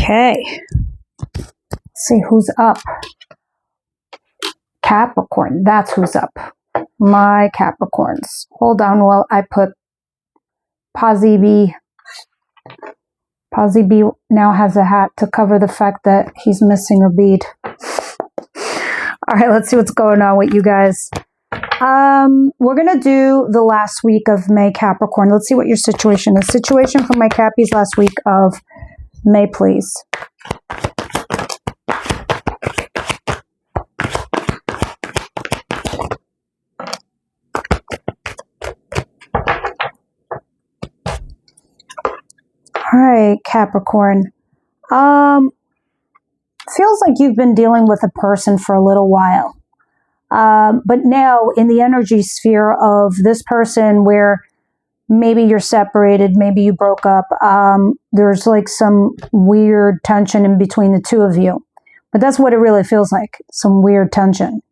Okay. Let's see who's up. Capricorn. That's who's up. My Capricorns. Hold on while I put Posy B. Posy B now has a hat to cover the fact that he's missing a bead. All right, let's see what's going on with you guys. We're going to do the last week of May, Capricorn. Let's see what your situation is. Situation for my Cappies last week of May, please. All right, Capricorn. Feels like you've been dealing with a person for a little while. But now in the energy sphere of this person where maybe you're separated, maybe you broke up, there's like some weird tension in between the two of you. But that's what it really feels like, some weird tension.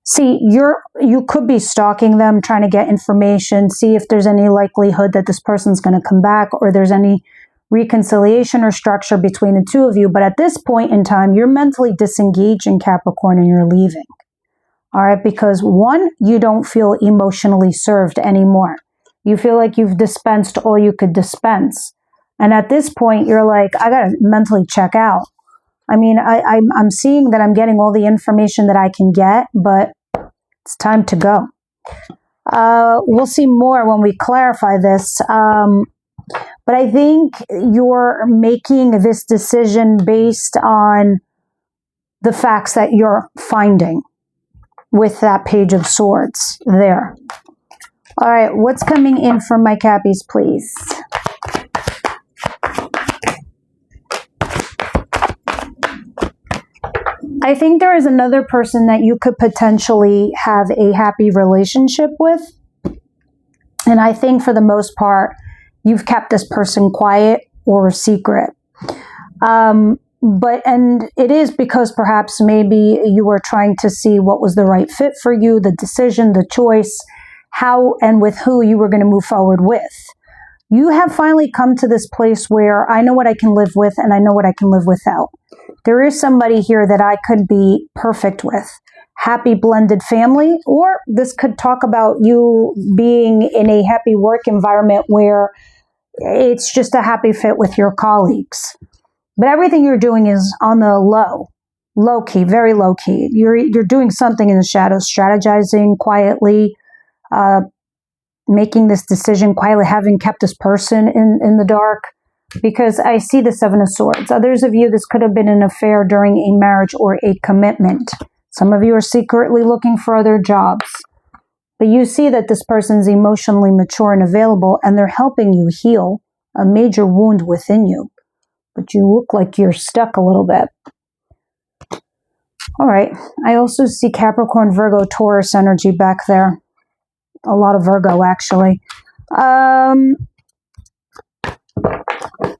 See, you could be stalking them, trying to get information, see if there's any likelihood that this person's going to come back or there's any reconciliation or structure between the two of you. But at this point in time, you're mentally disengaged in Capricorn and you're leaving. All right, because one, you don't feel emotionally served anymore. You feel like you've dispensed all you could dispense. And at this point, you're like, I got to mentally check out. I mean, I'm seeing that I'm getting all the information that I can get, but it's time to go. We'll see more when we clarify this. But I think you're making this decision based on the facts that you're finding with that Page of Swords there. All right, what's coming in from my Cappies, please? I think there is another person that you could potentially have a happy relationship with. And I think for the most part, you've kept this person quiet or secret. And it is because perhaps maybe you were trying to see what was the right fit for you, the decision, the choice, how and with who you were going to move forward with. You have finally come to this place where I know what I can live with and I know what I can live without. There is somebody here that I could be perfect with. Happy blended family, or this could talk about you being in a happy work environment where it's just a happy fit with your colleagues. But everything you're doing is on the low key, very low key. You're doing something in the shadows, strategizing quietly, making this decision quietly, having kept this person in the dark. Because I see the Seven of Swords. Others of you, this could have been an affair during a marriage or a commitment. Some of you are secretly looking for other jobs. But you see that this person's emotionally mature and available, and they're helping you heal a major wound within you. But you look like you're stuck a little bit. All right. I also see Capricorn, Virgo, Taurus energy back there. A lot of Virgo, actually.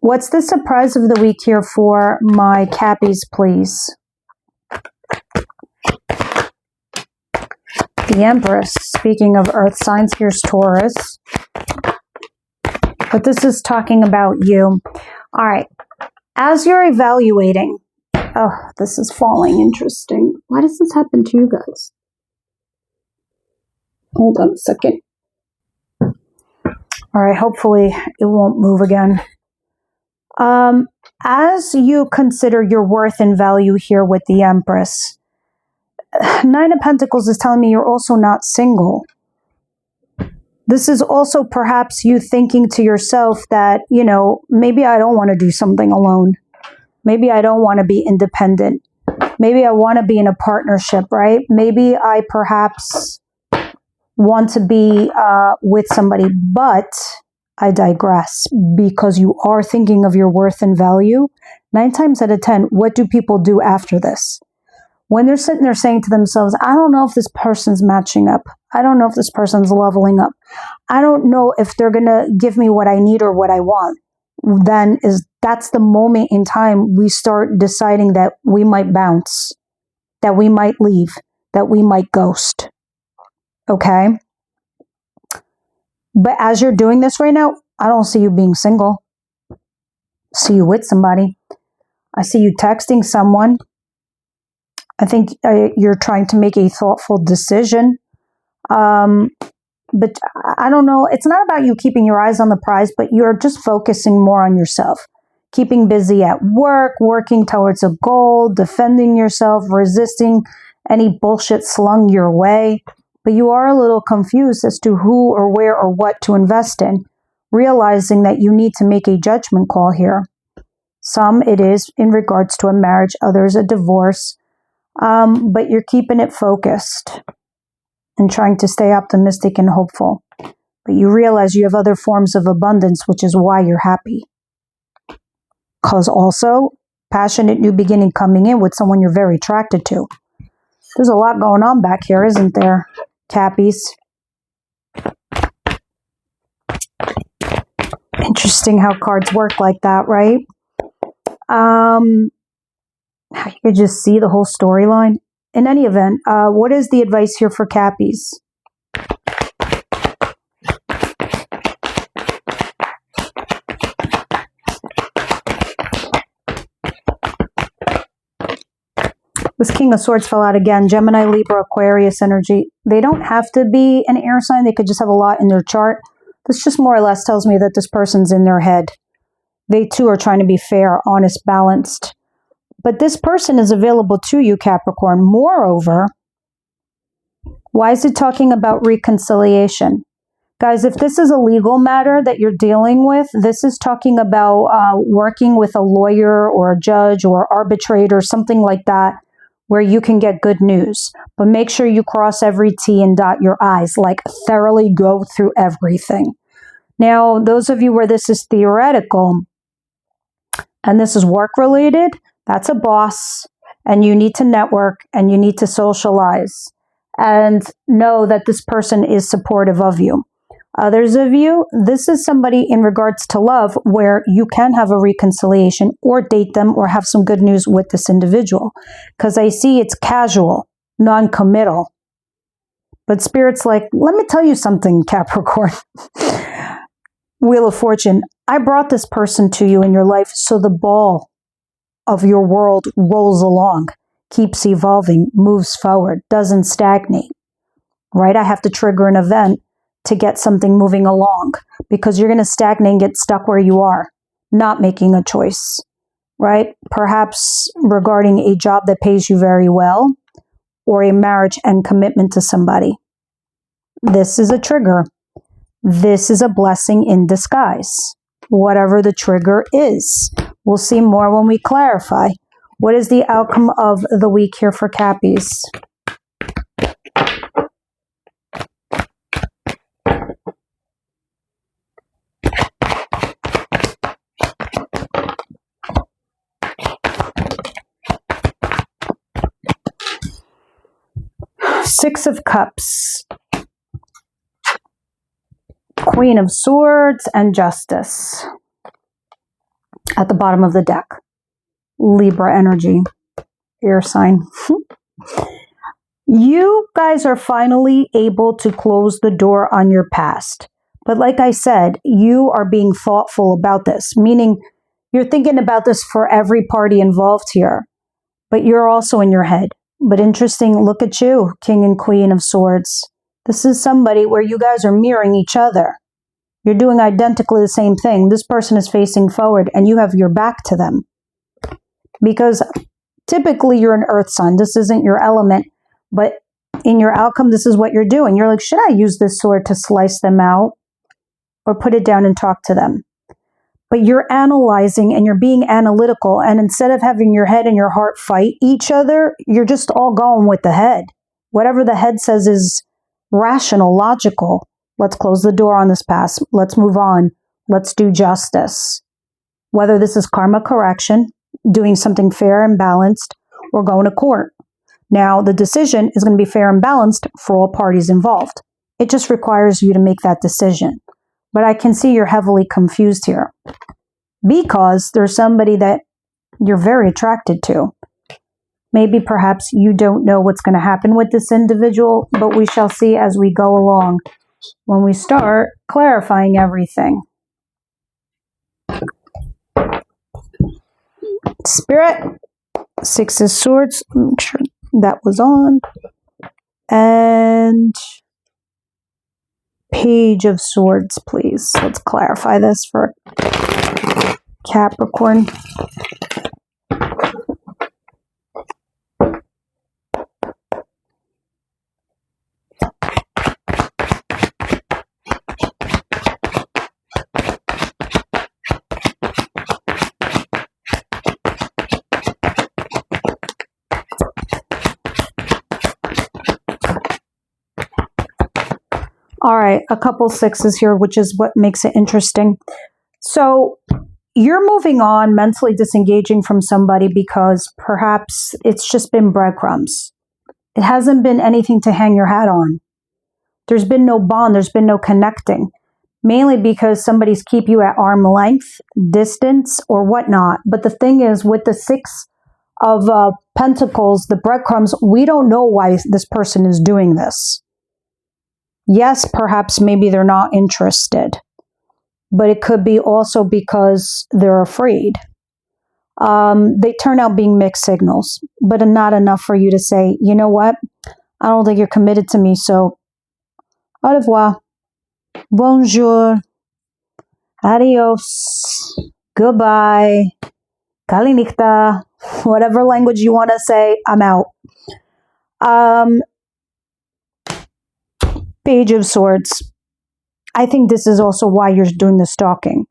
What's the surprise of the week here for my Cappies, please? The Empress. Speaking of earth signs, here's Taurus. But this is talking about you. All right. As you're evaluating, oh, this is falling. Interesting. Why does this happen to you guys? Hold on a second. All right. Hopefully it won't move again. As you consider your worth and value here with the Empress, Nine of Pentacles is telling me you're also not single. This is also perhaps you thinking to yourself that, you know, maybe I don't want to do something alone. Maybe I don't want to be independent. Maybe I want to be in a partnership, right? Maybe I perhaps want to be with somebody, but I digress, because you are thinking of your worth and value. 9 times out of 10, what do people do after this? When they're sitting there saying to themselves, I don't know if this person's matching up. I don't know if this person's leveling up. I don't know if they're going to give me what I need or what I want. That's the moment in time we start deciding that we might bounce, that we might leave, that we might ghost. Okay? But as you're doing this right now, I don't see you being single. see you with somebody. I see you texting someone. I think you're trying to make a thoughtful decision. But I don't know. It's not about you keeping your eyes on the prize, but you're just focusing more on yourself. Keeping busy at work, working towards a goal, defending yourself, resisting any bullshit slung your way. But you are a little confused as to who or where or what to invest in, realizing that you need to make a judgment call here. Some it is in regards to a marriage, others a divorce, but you're keeping it focused and trying to stay optimistic and hopeful. But you realize you have other forms of abundance, which is why you're happy. Because also, passionate new beginning coming in with someone you're very attracted to. There's a lot going on back here, isn't there, Cappies? Interesting how cards work like that, right? You could just see the whole storyline. In any event, what is the advice here for Cappies? This King of Swords fell out again. Gemini, Libra, Aquarius energy. They don't have to be an air sign. They could just have a lot in their chart. This just more or less tells me that this person's in their head. They too are trying to be fair, honest, balanced. But this person is available to you, Capricorn. Moreover, why is it talking about reconciliation? Guys, if this is a legal matter that you're dealing with, this is talking about working with a lawyer or a judge or arbitrator, something like that, where you can get good news. But make sure you cross every T and dot your I's, like thoroughly go through everything. Now, those of you where this is theoretical and this is work related, that's a boss, and you need to network and you need to socialize and know that this person is supportive of you. Others of you, this is somebody in regards to love where you can have a reconciliation or date them or have some good news with this individual. Because I see it's casual, non-committal. But Spirit's like, let me tell you something, Capricorn. Wheel of Fortune, I brought this person to you in your life so the ball of your world rolls along, keeps evolving, moves forward, doesn't stagnate, right? I have to trigger an event to get something moving along because you're going to stagnate and get stuck where you are, not making a choice, right? Perhaps regarding a job that pays you very well or a marriage and commitment to somebody. This is a trigger. This is a blessing in disguise, whatever the trigger is. We'll see more when we clarify. What is the outcome of the week here for Cappies? Six of Cups, Queen of Swords, and Justice at the bottom of the deck. Libra energy, air sign. You guys are finally able to close the door on your past. But like I said, you are being thoughtful about this, meaning you're thinking about this for every party involved here, but you're also in your head. But interesting, look at you, King and Queen of Swords. This is somebody where you guys are mirroring each other. You're doing identically the same thing. This person is facing forward and you have your back to them. Because typically you're an earth sign. This isn't your element. But in your outcome, this is what you're doing. You're like, should I use this sword to slice them out or put it down and talk to them? But you're analyzing and you're being analytical. And instead of having your head and your heart fight each other, you're just all going with the head. Whatever the head says is rational, logical. Let's close the door on this past. Let's move on. Let's do justice. Whether this is karma correction, doing something fair and balanced, or going to court. Now, the decision is going to be fair and balanced for all parties involved. It just requires you to make that decision. But I can see you're heavily confused here because there's somebody that you're very attracted to. Maybe perhaps you don't know what's going to happen with this individual, but we shall see as we go along when we start clarifying everything. Spirit, Six of Swords, make sure that was on. And Page of Swords, please. Let's clarify this for Capricorn. All right, a couple sixes here, which is what makes it interesting. So you're moving on, mentally disengaging from somebody because perhaps it's just been breadcrumbs. It hasn't been anything to hang your hat on. There's been no bond. There's been no connecting, mainly because somebody's keep you at arm length, distance, or whatnot. But the thing is, with the Six of Pentacles, the breadcrumbs, we don't know why this person is doing this. Yes, perhaps maybe they're not interested, but it could be also because they're afraid. They turn out being mixed signals, but not enough for you to say, you know what? I don't think you're committed to me, so au revoir, bonjour, adios, goodbye, kalinikta, whatever language you want to say, I'm out. Page of Swords. I think this is also why you're doing the stalking.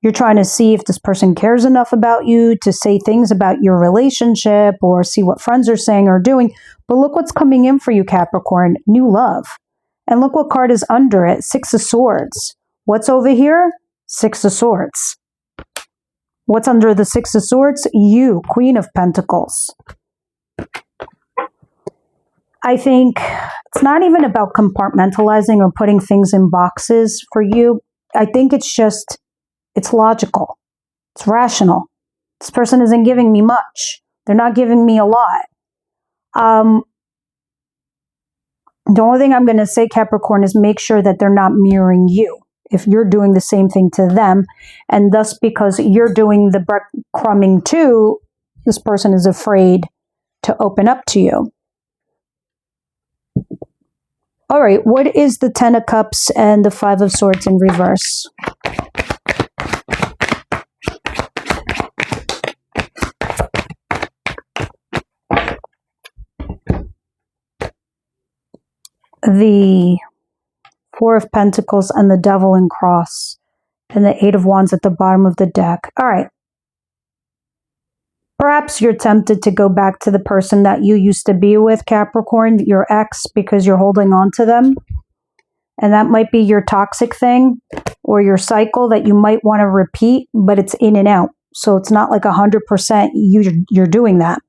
You're trying to see if this person cares enough about you to say things about your relationship or see what friends are saying or doing. But look what's coming in for you, Capricorn. New love. And look what card is under it. Six of Swords. What's over here? Six of Swords. What's under the Six of Swords? You, Queen of Pentacles. I think it's not even about compartmentalizing or putting things in boxes for you. I think it's logical. It's rational. This person isn't giving me much. They're not giving me a lot. The only thing I'm going to say, Capricorn, is make sure that they're not mirroring you. If you're doing the same thing to them, and thus because you're doing the breadcrumbing too, this person is afraid to open up to you. All right, what is the Ten of Cups and the Five of Swords in reverse? The Four of Pentacles and the Devil and Cross, and the Eight of Wands at the bottom of the deck. All right. Perhaps you're tempted to go back to the person that you used to be with, Capricorn, your ex, because you're holding on to them. And that might be your toxic thing or your cycle that you might want to repeat, but it's in and out. So it's not like 100% you're doing that.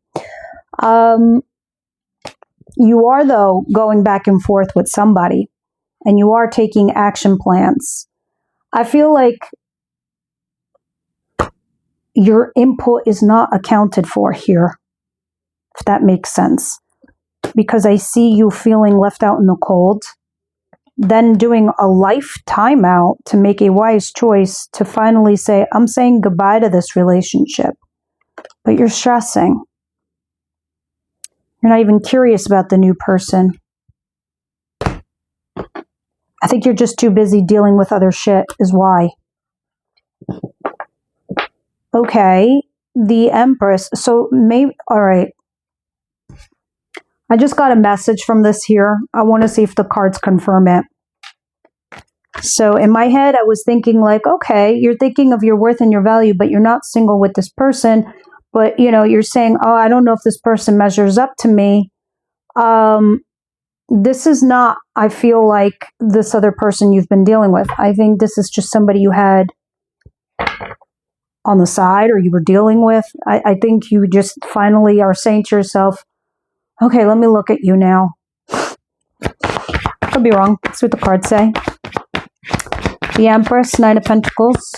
You are, though, going back and forth with somebody, and you are taking action plans. I feel like your input is not accounted for here, if that makes sense. Because I see you feeling left out in the cold, then doing a life timeout to make a wise choice to finally say, I'm saying goodbye to this relationship. But you're stressing. You're not even curious about the new person. I think you're just too busy dealing with other shit is why. Okay, the Empress. So maybe, all right. I just got a message from this here. I want to see if the cards confirm it. So in my head, I was thinking like, okay, you're thinking of your worth and your value, but you're not single with this person. But, you know, you're saying, oh, I don't know if this person measures up to me. This is not, I feel like, this other person you've been dealing with. I think this is just somebody you had on the side or you were dealing with. I think you just finally are saying to yourself, okay, let me look at you now. Could be wrong. That's what the cards say. The Empress, Nine of Pentacles.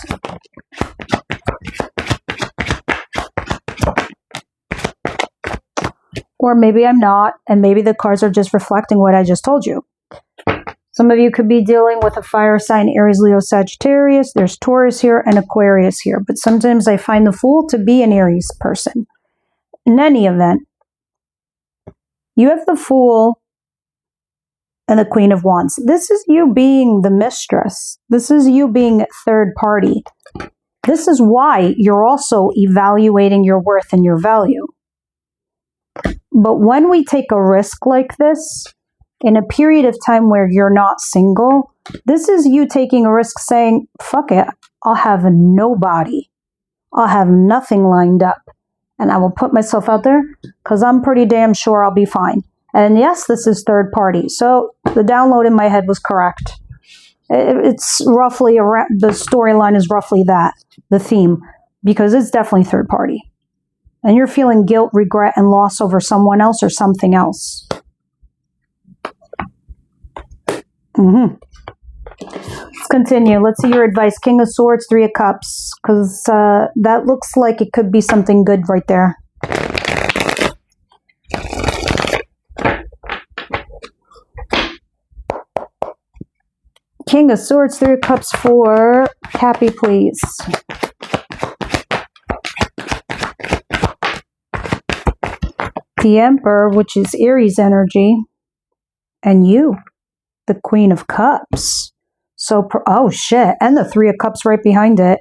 Or maybe I'm not, and maybe the cards are just reflecting what I just told you. Some of you could be dealing with a fire sign, Aries, Leo, Sagittarius. There's Taurus here and Aquarius here. But sometimes I find the Fool to be an Aries person. In any event, you have the Fool and the Queen of Wands. This is you being the mistress. This is you being third party. This is why you're also evaluating your worth and your value. But when we take a risk like this, in a period of time where you're not single, this is you taking a risk saying, fuck it, I'll have nobody. I'll have nothing lined up. And I will put myself out there because I'm pretty damn sure I'll be fine. And yes, this is third party. So the download in my head was correct. It's roughly, the storyline is roughly that, the theme, because it's definitely third party. And you're feeling guilt, regret, and loss over someone else or something else. Let's continue. Let's see your advice. King of Swords, Three of Cups, because that looks like it could be something good right there. King of Swords, Three of Cups for Cappy, please. The Emperor, which is Aries energy, and you, the Queen of Cups. So, oh shit, and the Three of Cups right behind it,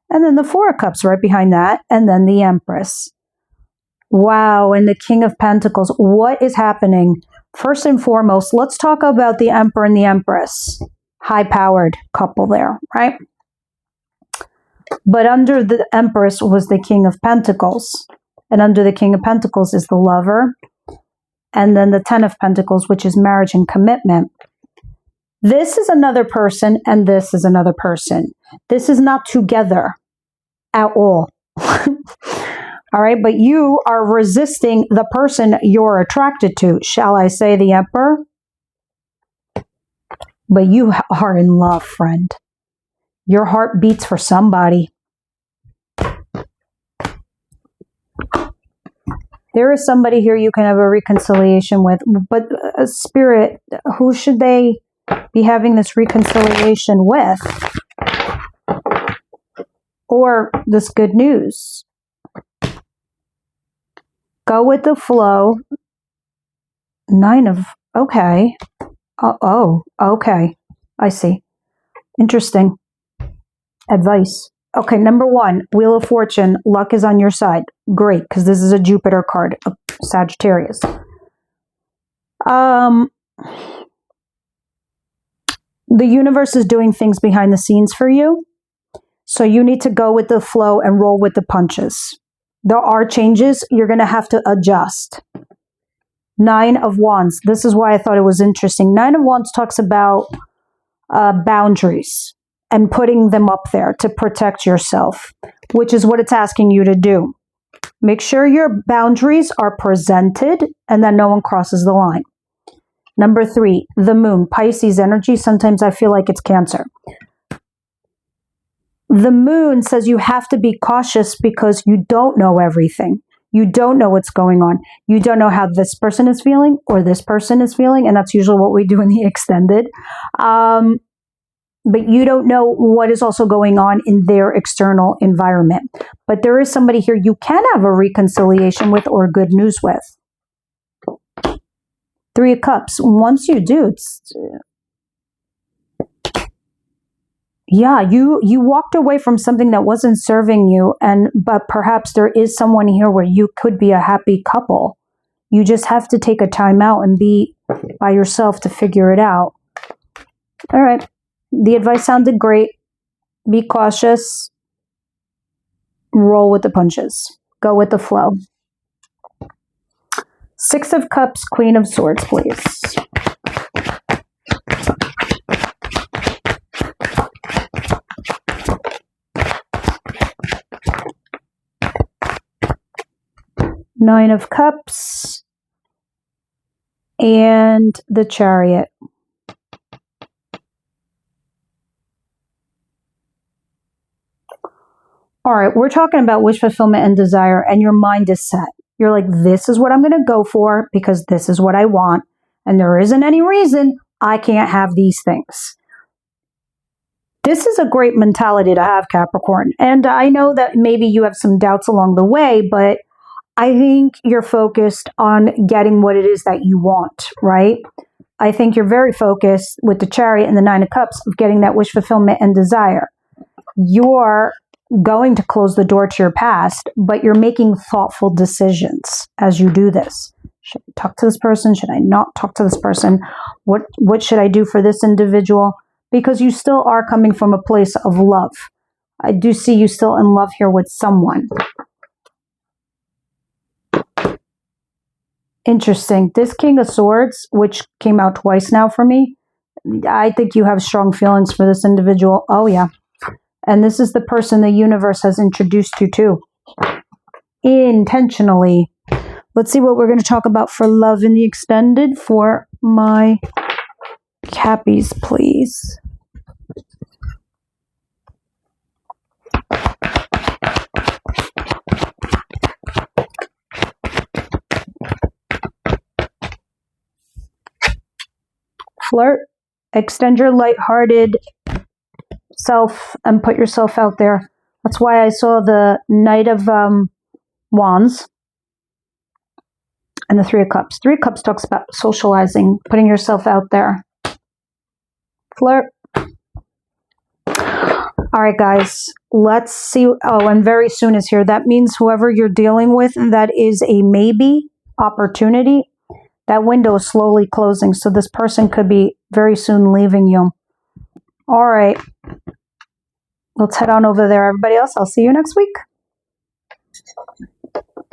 and then the Four of Cups right behind that, and then the Empress. Wow, and the King of Pentacles. What is happening? First and foremost, let's talk about the Emperor and the Empress. High-powered couple there, right? But under the Empress was the King of Pentacles. And under the King of Pentacles is the Lover. And then the Ten of Pentacles, which is marriage and commitment. This is another person, and this is another person. This is not together at all. All right, but you are resisting the person you're attracted to. Shall I say the Emperor? But you are in love, friend. Your heart beats for somebody. There is somebody here you can have a reconciliation with. But Spirit, who should they be having this reconciliation with? Or this good news? Go with the flow. Nine of... Okay. Oh, okay. I see. Interesting. Advice. Okay, number one, Wheel of Fortune. Luck is on your side. Great, because this is a Jupiter card, Sagittarius. The universe is doing things behind the scenes for you. So you need to go with the flow and roll with the punches. There are changes. You're going to have to adjust. Nine of Wands. This is why I thought it was interesting. Nine of Wands talks about boundaries and putting them up there to protect yourself, which is what it's asking you to do. Make sure your boundaries are presented and that no one crosses the line. Number three, the Moon, Pisces energy. Sometimes I feel like it's Cancer. The Moon says you have to be cautious because you don't know everything. You don't know what's going on. You don't know how this person is feeling or this person is feeling, and that's usually what we do in the extended. But you don't know what is also going on in their external environment. But there is somebody here you can have a reconciliation with or good news with. Three of Cups. Once you do, yeah, you walked away from something that wasn't serving you, but perhaps there is someone here where you could be a happy couple. You just have to take a time out and be by yourself to figure it out. All right. The advice sounded great. Be cautious. Roll with the punches. Go with the flow. Six of Cups, Queen of Swords, please. Nine of Cups and the Chariot. All right, we're talking about wish fulfillment and desire, and your mind is set. You're like, this is what I'm going to go for because this is what I want. And there isn't any reason I can't have these things. This is a great mentality to have, Capricorn. And I know that maybe you have some doubts along the way, but I think you're focused on getting what it is that you want, right? I think you're very focused with the Chariot and the Nine of Cups of getting that wish fulfillment and desire. You're going to close the door to your past, but you're making thoughtful decisions as you do this. Should I talk to this person? Should I not talk to this person? What should I do for this individual? Because you still are coming from a place of love. I do see you still in love here with someone. Interesting. This King of Swords, which came out twice now for me, I think you have strong feelings for this individual. Oh, yeah. And this is the person the universe has introduced you to. Intentionally. Let's see what we're going to talk about for love in the extended for my Cappies, please. Flirt, extend your lighthearted self and put yourself out there. That's why I saw the Knight of Wands and the Three of Cups. Three of Cups talks about socializing, putting yourself out there. Flirt. All right, guys, let's see. Oh, and very soon is here. That means whoever you're dealing with, that is a maybe opportunity. That window is slowly closing, so this person could be very soon leaving you. All right. Let's head on over there. Everybody else, I'll see you next week.